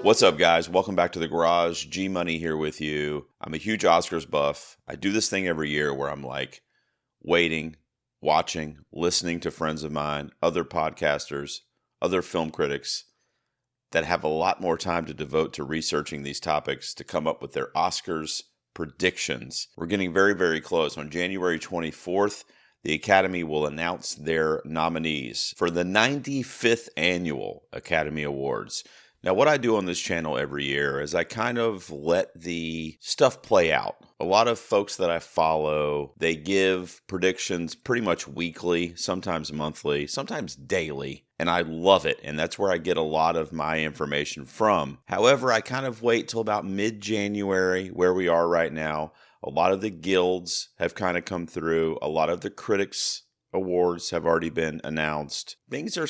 What's up, guys? Welcome back to the garage. G Money here with you. I'm a huge Oscars buff. I do this thing every year where I'm like waiting, watching, listening to friends of mine, other podcasters, other film critics that have a lot more time to devote to researching these topics to come up with their Oscars predictions. We're getting very, very close. On January 24th, the Academy will announce their nominees for the 95th Annual Academy Awards. Now, what I do on this channel every year is I kind of let the stuff play out. A lot of folks that I follow, they give predictions pretty much weekly, sometimes monthly, sometimes daily, and I love it, and that's where I get a lot of my information from. However, I kind of wait till about mid-January, where we are right now. A lot of the guilds have kind of come through. A lot of the critics' awards have already been announced. Things are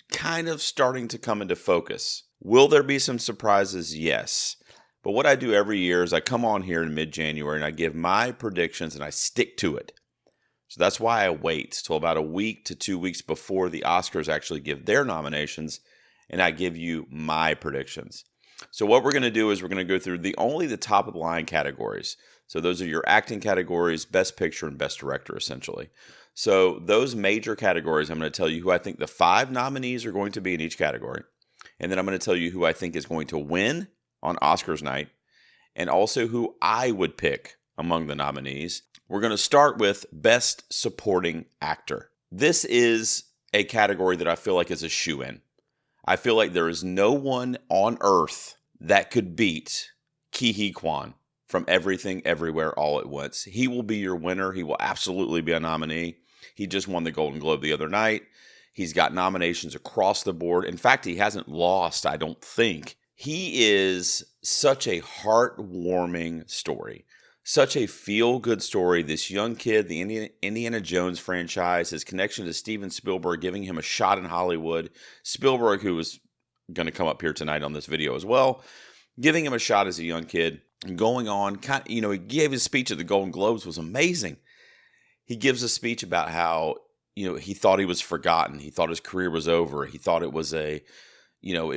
kind of starting to come into focus. Will there be some surprises? Yes. But what I do every year is I come on here in mid-January and I give my predictions and I stick to it. So that's why I wait till about a week to 2 weeks before the Oscars actually give their nominations and I give you my predictions. So what we're going to do is we're going to go through only the top of the line categories. So those are your acting categories, Best Picture and Best Director, essentially. So those major categories, I'm going to tell you who I think the 5 nominees are going to be in each category. And then I'm going to tell you who I think is going to win on Oscars night and also who I would pick among the nominees. We're going to start with Best Supporting Actor. This is a category that I feel like is a shoo-in. I feel like there is no one on earth that could beat Ke Huy Quan from Everything Everywhere All at Once. He will be your winner. He will absolutely be a nominee. He just won the Golden Globe the other night. He's got nominations across the board. In fact, he hasn't lost, I don't think. He is such a heartwarming story. Such a feel-good story. This young kid, the Indiana Jones franchise, his connection to Steven Spielberg, giving him a shot in Hollywood. Spielberg, who is going to come up here tonight on this video as well, giving him a shot as a young kid. And going on, he gave his speech at the Golden Globes was amazing. He gives a speech about how, he thought he was forgotten. He thought his career was over. He thought it was it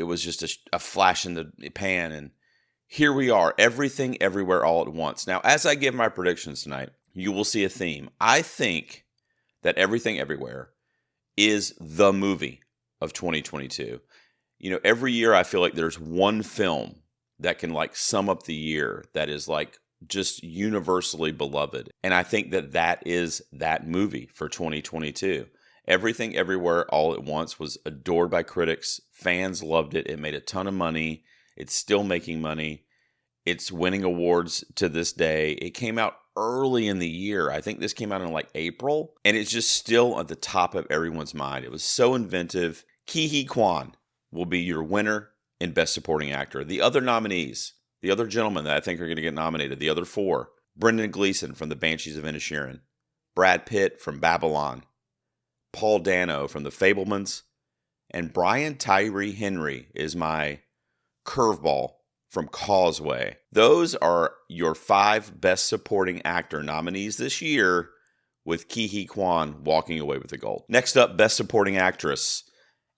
was just a flash in the pan. And here we are, Everything Everywhere All at Once. Now, as I give my predictions tonight, you will see a theme. I think that Everything Everywhere is the movie of 2022. Every year I feel like there's one film that can sum up the year that is just universally beloved. And I think that is that movie for 2022. Everything Everywhere All at Once was adored by critics. Fans loved it. It made a ton of money. It's still making money. It's winning awards to this day. It came out early in the year. I think this came out in April. And it's just still at the top of everyone's mind. It was so inventive. Ke Huy Quan will be your winner in Best Supporting Actor. The other nominees, the other gentlemen that I think are going to get nominated, the other 4, Brendan Gleeson from The Banshees of Inisherin, Brad Pitt from Babylon, Paul Dano from The Fabelmans, and Brian Tyree Henry is my curveball from Causeway. Those are your 5 Best Supporting Actor nominees this year, with Ke Huy Quan walking away with the gold. Next up, Best Supporting Actress.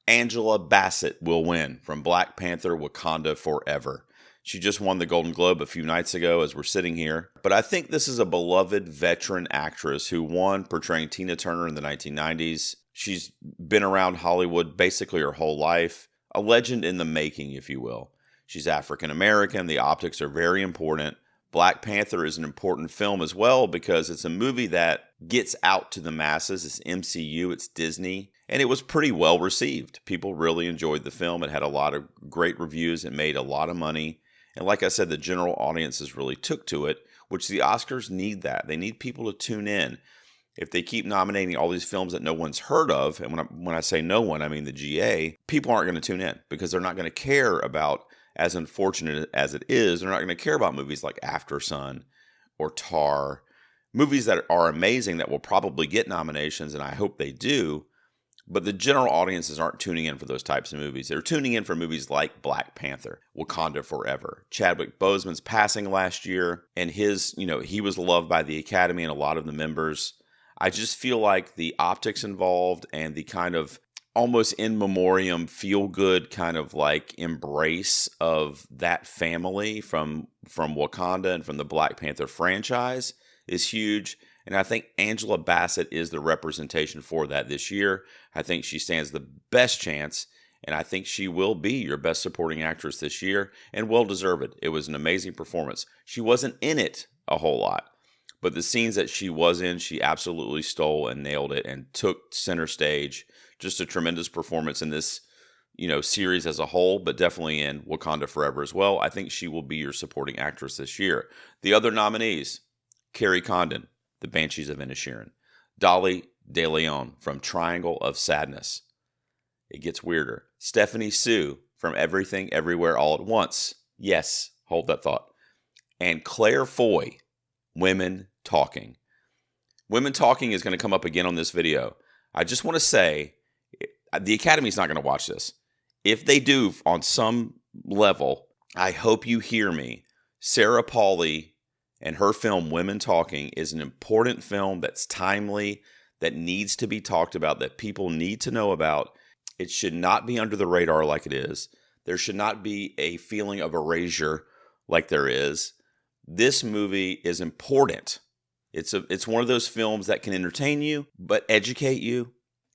Angela Bassett will win from Black Panther: Wakanda Forever. She just won the Golden Globe a few nights ago as we're sitting here. But I think this is a beloved veteran actress who won portraying Tina Turner in the 1990s. She's been around Hollywood basically her whole life. A legend in the making, if you will. She's African American. The optics are very important. Black Panther is an important film as well because it's a movie that gets out to the masses. It's MCU, it's Disney, and it was pretty well received. People really enjoyed the film. It had a lot of great reviews. It made a lot of money. And like I said, the general audiences really took to it, which the Oscars need that. They need people to tune in. If they keep nominating all these films that no one's heard of, and when I say no one, I mean the GA, people aren't going to tune in because they're not going to care about, as unfortunate as it is, they're not going to care about movies like After Sun or Tar, movies that are amazing that will probably get nominations, and I hope they do, but the general audiences aren't tuning in for those types of movies. They're tuning in for movies like Black Panther, Wakanda Forever. Chadwick Boseman's passing last year, and he was loved by the Academy and a lot of the members. I just feel like the optics involved and the kind of almost in memoriam, feel good kind of like embrace of that family from Wakanda and from the Black Panther franchise is huge. And I think Angela Bassett is the representation for that this year. I think she stands the best chance, and I think she will be your best supporting actress this year, and well deserved. It was an amazing performance. She wasn't in it a whole lot, but the scenes that she was in, she absolutely stole and nailed it and took center stage. Just a tremendous performance in this, series as a whole, but definitely in Wakanda Forever as well. I think she will be your supporting actress this year. The other nominees, Carrie Condon, The Banshees of Inisherin, Dolly De Leon from Triangle of Sadness. It gets weirder. Stephanie Sue from Everything Everywhere All at Once. Yes, hold that thought. And Claire Foy, Women Talking. Women Talking is going to come up again on this video. I just want to say, the Academy's not going to watch this. If they do on some level, I hope you hear me. Sarah Polley and her film Women Talking is an important film that's timely, that needs to be talked about, that people need to know about. It should not be under the radar like it is. There should not be a feeling of erasure like there is. This movie is important. It's one of those films that can entertain you, but educate you.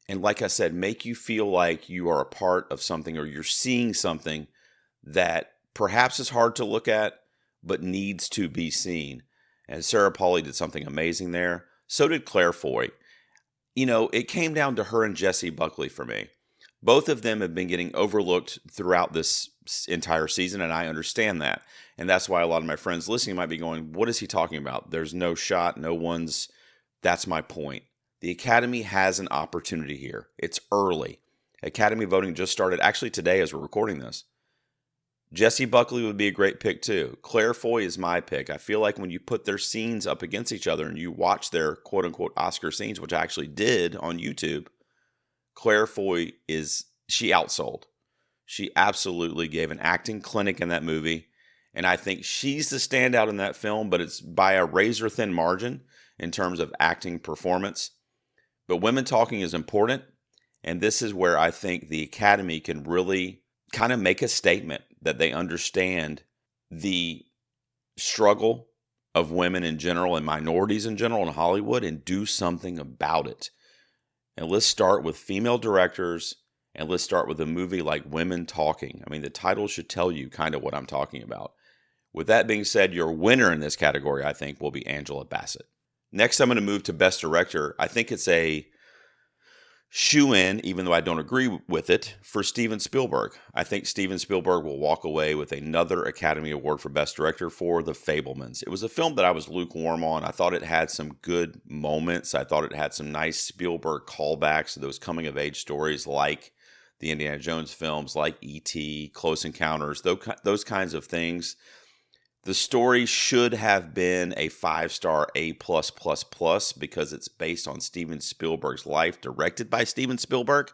And like I said, make you feel like you are a part of something, or you're seeing something that perhaps is hard to look at, but needs to be seen. And Sarah Polley did something amazing there. So did Claire Foy. It came down to her and Jessie Buckley for me. Both of them have been getting overlooked throughout this entire season, and I understand that. And that's why a lot of my friends listening might be going, what is he talking about? There's no shot, no one's... That's my point. The Academy has an opportunity here. It's early. Academy voting just started actually today as we're recording this. Jessie Buckley would be a great pick too. Claire Foy is my pick. I feel like when you put their scenes up against each other and you watch their quote-unquote Oscar scenes, which I actually did on YouTube, Claire Foy she outsold. She absolutely gave an acting clinic in that movie, and I think she's the standout in that film, but it's by a razor-thin margin in terms of acting performance. But Women Talking is important, and this is where I think the Academy can really kind of make a statement that they understand the struggle of women in general and minorities in general in Hollywood and do something about it. And let's start with female directors, and let's start with a movie like Women Talking. I mean, the title should tell you kind of what I'm talking about. With that being said, your winner in this category, I think, will be Angela Bassett. Next, I'm going to move to Best Director. I think it's a shoe-in, even though I don't agree with it, for Steven Spielberg. I think Steven Spielberg will walk away with another Academy Award for Best Director for The Fabelmans. It was a film that I was lukewarm on. I thought it had some good moments. I thought it had some nice Spielberg callbacks to those coming-of-age stories like the Indiana Jones films, like E.T., Close Encounters, those kinds of things. The story should have been a 5-star A+++ because it's based on Steven Spielberg's life, directed by Steven Spielberg.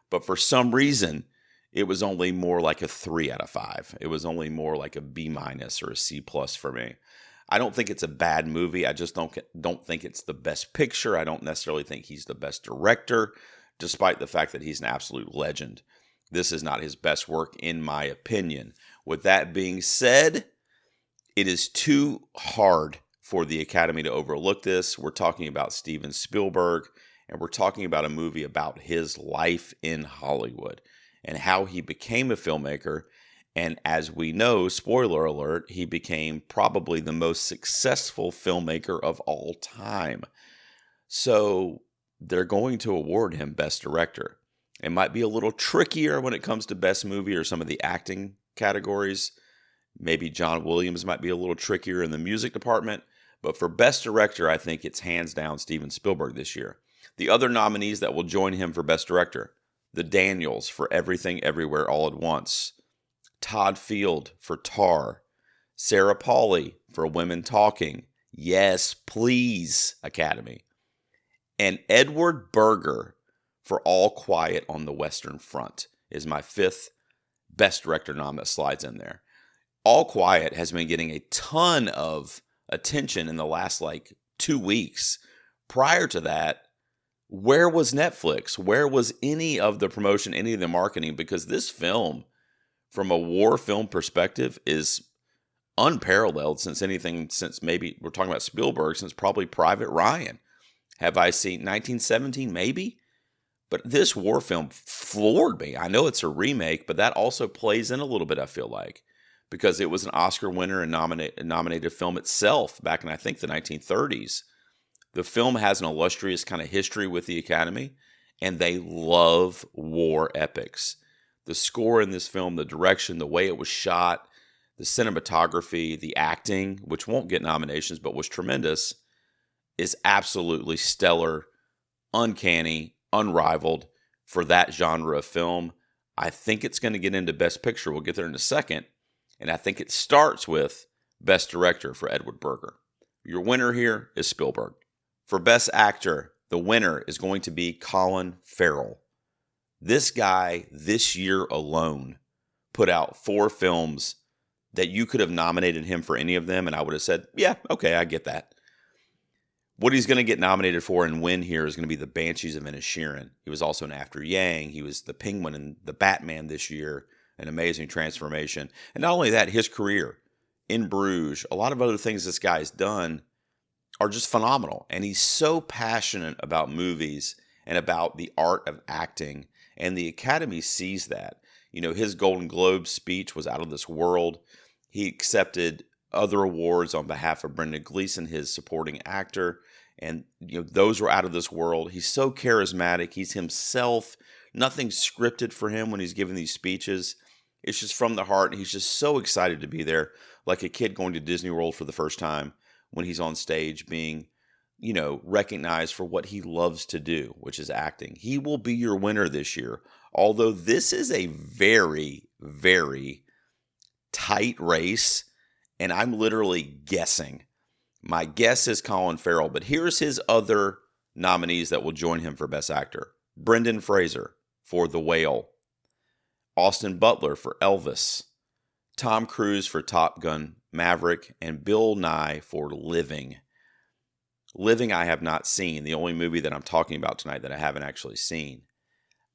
But for some reason, it was only more like a 3 out of 5. It was only more like a B- or a C+ for me. I don't think it's a bad movie. I just don't think it's the best picture. I don't necessarily think he's the best director, despite the fact that he's an absolute legend. This is not his best work, in my opinion. With that being said, it is too hard for the Academy to overlook this. We're talking about Steven Spielberg, and we're talking about a movie about his life in Hollywood and how he became a filmmaker. And as we know, spoiler alert, he became probably the most successful filmmaker of all time. So they're going to award him Best Director. It might be a little trickier when it comes to Best Movie or some of the acting categories. Maybe John Williams might be a little trickier in the music department. But for Best Director, I think it's hands down Steven Spielberg this year. The other nominees that will join him for Best Director: the Daniels for Everything Everywhere All at Once, Todd Field for Tar, Sarah Polley for Women Talking, Yes, Please, Academy, and Edward Berger for All Quiet on the Western Front is my 5th Best Director nom that slides in there. All Quiet has been getting a ton of attention in the last 2 weeks. Prior to that, where was Netflix? Where was any of the promotion, any of the marketing? Because this film, from a war film perspective, is unparalleled since maybe we're talking about Spielberg, since probably Private Ryan. Have I seen 1917? Maybe. But this war film floored me. I know it's a remake, but that also plays in a little bit, I feel like, because it was an Oscar winner and nominated film itself back in, I think, the 1930s. The film has an illustrious kind of history with the Academy, and they love war epics. The score in this film, the direction, the way it was shot, the cinematography, the acting, which won't get nominations but was tremendous, is absolutely stellar, uncanny, unrivaled for that genre of film. I think it's going to get into Best Picture. We'll get there in a second. And I think it starts with Best Director for Edward Berger. Your winner here is Spielberg. For Best Actor, the winner is going to be Colin Farrell. This guy, this year alone, put out 4 films that you could have nominated him for any of them, and I would have said, yeah, okay, I get that. What he's going to get nominated for and win here is going to be The Banshees of Inisherin. He was also in After Yang. He was the Penguin in The Batman this year, an amazing transformation. And not only that, his career in Bruges, a lot of other things this guy's done are just phenomenal. And he's so passionate about movies and about the art of acting. And the Academy sees that. You know, his Golden Globe speech was out of this world. He accepted other awards on behalf of Brendan Gleeson, his supporting actor. And, you know, those were out of this world. He's so charismatic. He's himself. Nothing scripted for him when he's giving these speeches. It's just from the heart. He's just so excited to be there, like a kid going to Disney World for the first time when he's on stage being, you know, recognized for what he loves to do, which is acting. He will be your winner this year, although this is a very, very tight race, and I'm literally guessing. My guess is Colin Farrell, but here's his other nominees that will join him for Best Actor. Brendan Fraser for The Whale, Austin Butler for Elvis, Tom Cruise for Top Gun Maverick, and Bill Nye for Living. Living I have not seen, the only movie that I'm talking about tonight that I haven't actually seen.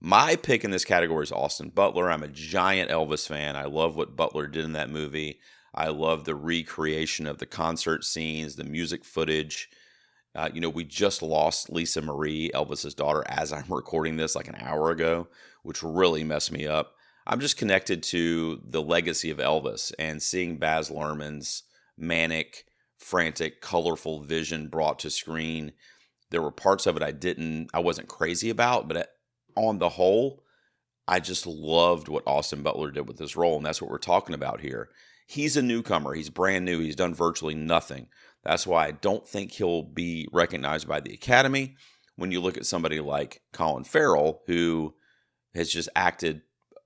My pick in this category is Austin Butler. I'm a giant Elvis fan. I love what Butler did in that movie. I love the recreation of the concert scenes, the music footage. We just lost Lisa Marie, Elvis's daughter, as I'm recording this like an hour ago, which really messed me up. I'm just connected to the legacy of Elvis and seeing Baz Luhrmann's manic, frantic, colorful vision brought to screen. There were parts of it I wasn't crazy about, but on the whole, I just loved what Austin Butler did with this role, and that's what we're talking about here. He's a newcomer. He's brand new. He's done virtually nothing. That's why I don't think he'll be recognized by the Academy. When you look at somebody like Colin Farrell, who has just acted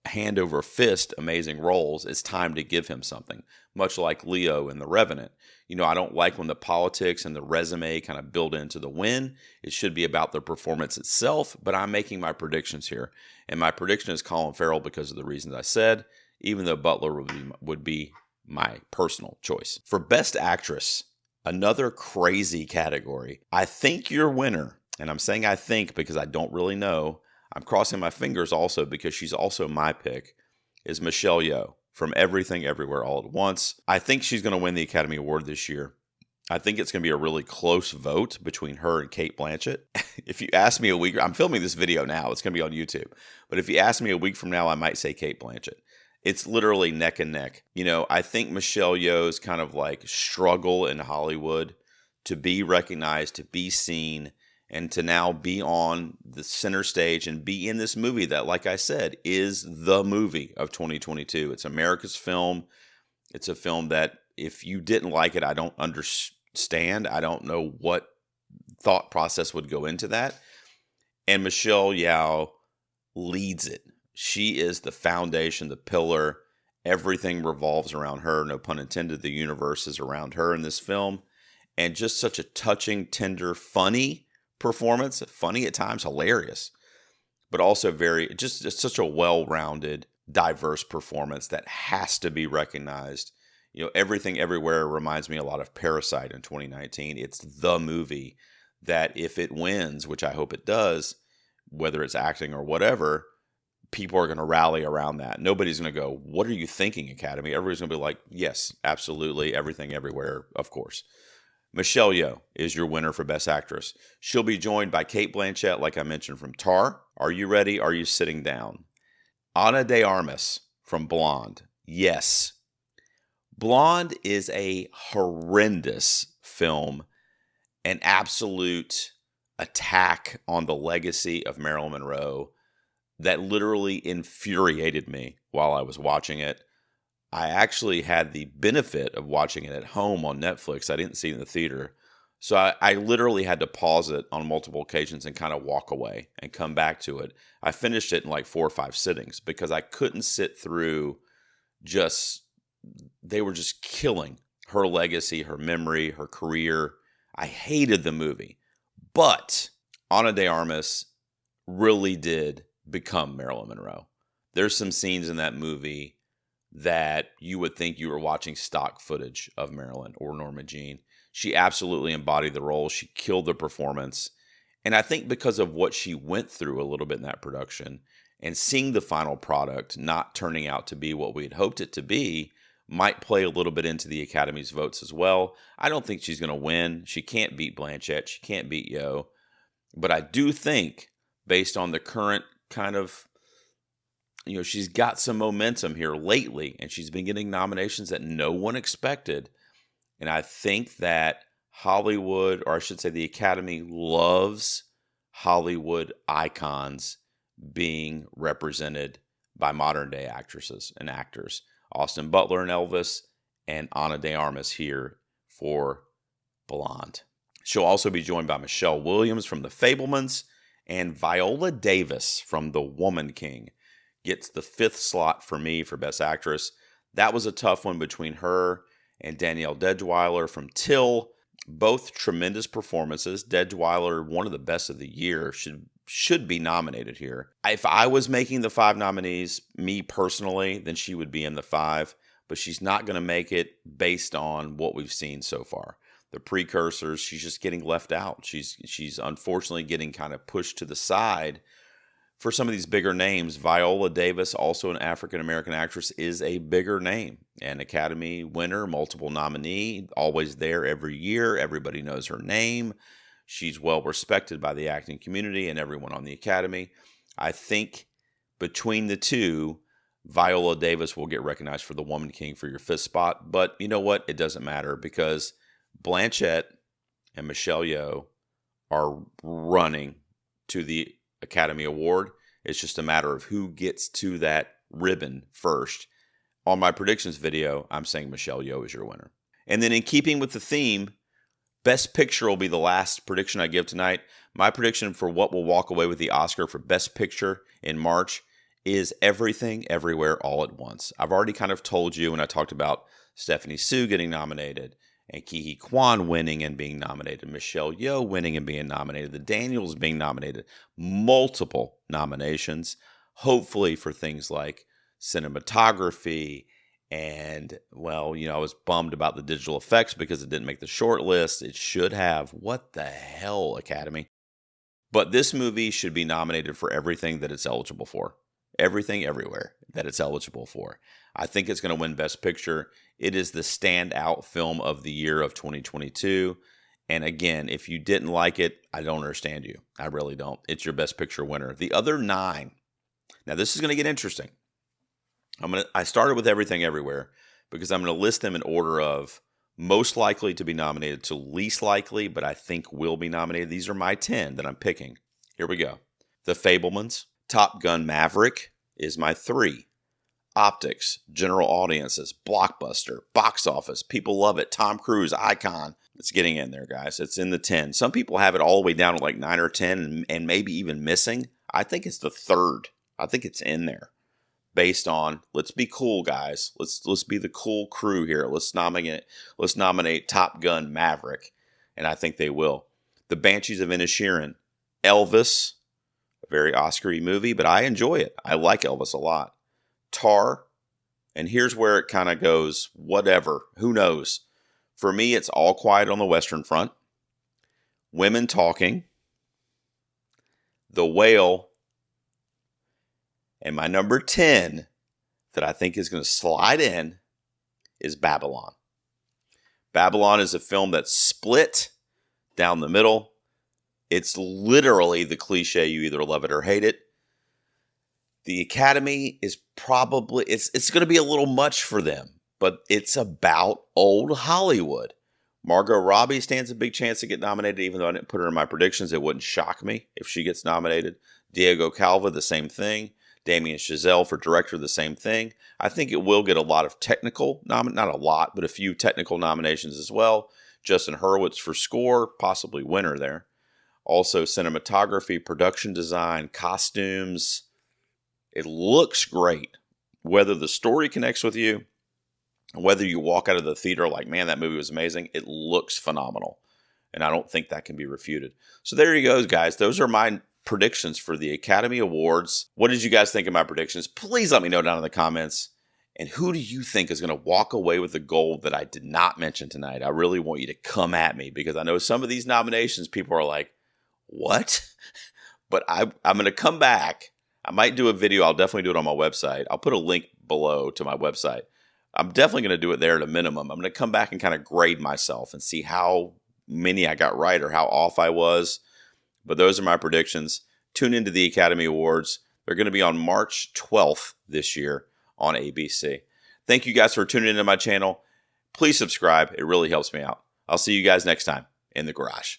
hand over fist amazing roles, it's time to give him something, much like Leo in The Revenant. You know, I don't like when the politics and the resume kind of build into the win. It should be about the performance itself, but I'm making my predictions here. And my prediction is Colin Farrell because of the reasons I said, even though Butler would be my personal choice. For Best Actress, another crazy category. I think your winner, and I'm saying I think because I don't really know, I'm crossing my fingers also because she's also my pick, is Michelle Yeoh from Everything Everywhere All at Once. I think she's going to win the Academy Award this year. I think it's going to be a really close vote between her and Cate Blanchett. If you ask me a week, I'm filming this video now, it's going to be on YouTube. But if you ask me a week from now, I might say Cate Blanchett. It's literally neck and neck. You know, I think Michelle Yeoh's kind of like struggle in Hollywood to be recognized, to be seen, and to now be on the center stage and be in this movie that, like I said, is the movie of 2022. It's America's film. It's a film that if you didn't like it, I don't understand. I don't know what thought process would go into that. And Michelle Yeoh leads it. She is the foundation, the pillar. Everything revolves around her. No pun intended. The universe is around her in this film. And just such a touching, tender, funny performance. Funny at times, hilarious. But also just such a well-rounded, diverse performance that has to be recognized. You know, Everything Everywhere reminds me a lot of Parasite in 2019. It's the movie that if it wins, which I hope it does, whether it's acting or whatever, people are going to rally around that. Nobody's going to go, "What are you thinking, Academy?" Everybody's going to be like, "Yes, absolutely, everything, everywhere, of course." Michelle Yeoh is your winner for Best Actress. She'll be joined by Cate Blanchett, like I mentioned, from Tar. Are you ready? Are you sitting down? Ana de Armas from Blonde. Yes. Blonde is a horrendous film, an absolute attack on the legacy of Marilyn Monroe that literally infuriated me while I was watching it. I actually had the benefit of watching it at home on Netflix. I didn't see it in the theater. So I literally had to pause it on multiple occasions and kind of walk away and come back to it. I finished it in like 4 or 5 sittings because I couldn't sit through they were just killing her legacy, her memory, her career. I hated the movie. But Ana de Armas really did become Marilyn Monroe. There's some scenes in that movie that you would think you were watching stock footage of Marilyn or Norma Jean. She absolutely embodied the role. She killed the performance. And I think because of what she went through a little bit in that production and seeing the final product not turning out to be what we had hoped it to be might play a little bit into the Academy's votes as well. I don't think she's going to win. She can't beat Blanchett. She can't beat Yeoh. But I do think, based on the current kind of, she's got some momentum here lately, and she's been getting nominations that no one expected. And I think that Hollywood, or I should say the Academy, loves Hollywood icons being represented by modern day actresses and actors. Austin Butler and Elvis, and Ana de Armas here for Blonde. She'll also be joined by Michelle Williams from The Fabelmans, and Viola Davis from The Woman King. Gets the 5th slot for me for Best Actress. That was a tough one between her and Danielle Deadwyler from Till. Both tremendous performances. Deadwyler, one of the best of the year, should be nominated here. If I was making the 5 nominees, me personally, then she would be in the 5. But she's not going to make it based on what we've seen so far. The precursors, she's just getting left out. She's unfortunately getting kind of pushed to the side for some of these bigger names. Viola Davis, also an African-American actress, is a bigger name. An Academy winner, multiple nominee, always there every year. Everybody knows her name. She's well respected by the acting community and everyone on the Academy. I think between the two, Viola Davis will get recognized for The Woman King for your 5th spot. But you know what? It doesn't matter because Blanchett and Michelle Yeoh are running to the Academy Award. It's just a matter of who gets to that ribbon first. On my predictions video, I'm saying Michelle Yeoh is your winner. And then in keeping with the theme, Best Picture will be the last prediction I give tonight. My prediction for what will walk away with the Oscar for Best Picture in March is Everything, Everywhere, All at Once. I've already kind of told you when I talked about Stephanie Sue getting nominated, and Ke Huy Quan winning and being nominated, Michelle Yeoh winning and being nominated, the Daniels being nominated, multiple nominations, hopefully for things like cinematography. And, well, I was bummed about the digital effects because it didn't make the short list. It should have. What the hell, Academy? But this movie should be nominated for everything that it's eligible for. Everything, everywhere that it's eligible for. I think it's going to win Best Picture. It is the standout film of the year of 2022. And again, if you didn't like it, I don't understand you. I really don't. It's your Best Picture winner. The other 9. Now, this is going to get interesting. I started with Everything Everywhere because I'm going to list them in order of most likely to be nominated to least likely, but I think will be nominated. These are my 10 that I'm picking. Here we go. The Fabelmans. Top Gun Maverick is my 3. Optics, general audiences, blockbuster, box office, people love it. Tom Cruise, icon. It's getting in there, guys. It's in the 10. Some people have it all the way down to like 9 or 10 and maybe even missing. I think it's the 3rd. I think it's in there. Based on, let's be cool, guys. Let's be the cool crew here. Let's nominate Top Gun Maverick. And I think they will. The Banshees of Inisherin. Elvis, a very Oscar-y movie, but I enjoy it. I like Elvis a lot. Tar, and here's where it kind of goes, whatever, who knows. For me, it's All Quiet on the Western Front, Women Talking, The Whale, and my number 10 that I think is going to slide in is Babylon. Babylon is a film that's split down the middle. It's literally the cliche, you either love it or hate it. The Academy is probably, it's going to be a little much for them, but it's about old Hollywood. Margot Robbie stands a big chance to get nominated, even though I didn't put her in my predictions. It wouldn't shock me if she gets nominated. Diego Calva, the same thing. Damien Chazelle for director, the same thing. I think it will get a lot of technical, not a lot, but a few technical nominations as well. Justin Hurwitz for score, possibly winner there. Also cinematography, production design, costumes. It looks great. Whether the story connects with you, whether you walk out of the theater like, man, that movie was amazing, it looks phenomenal. And I don't think that can be refuted. So there you go, guys. Those are my predictions for the Academy Awards. What did you guys think of my predictions? Please let me know down in the comments. And who do you think is going to walk away with the gold that I did not mention tonight? I really want you to come at me, because I know some of these nominations, people are like, what? But I'm going to come back. I might do a video. I'll definitely do it on my website. I'll put a link below to my website. I'm definitely going to do it there at a minimum. I'm going to come back and kind of grade myself and see how many I got right or how off I was. But those are my predictions. Tune into the Academy Awards. They're going to be on March 12th this year on ABC. Thank you guys for tuning into my channel. Please subscribe. It really helps me out. I'll see you guys next time in the garage.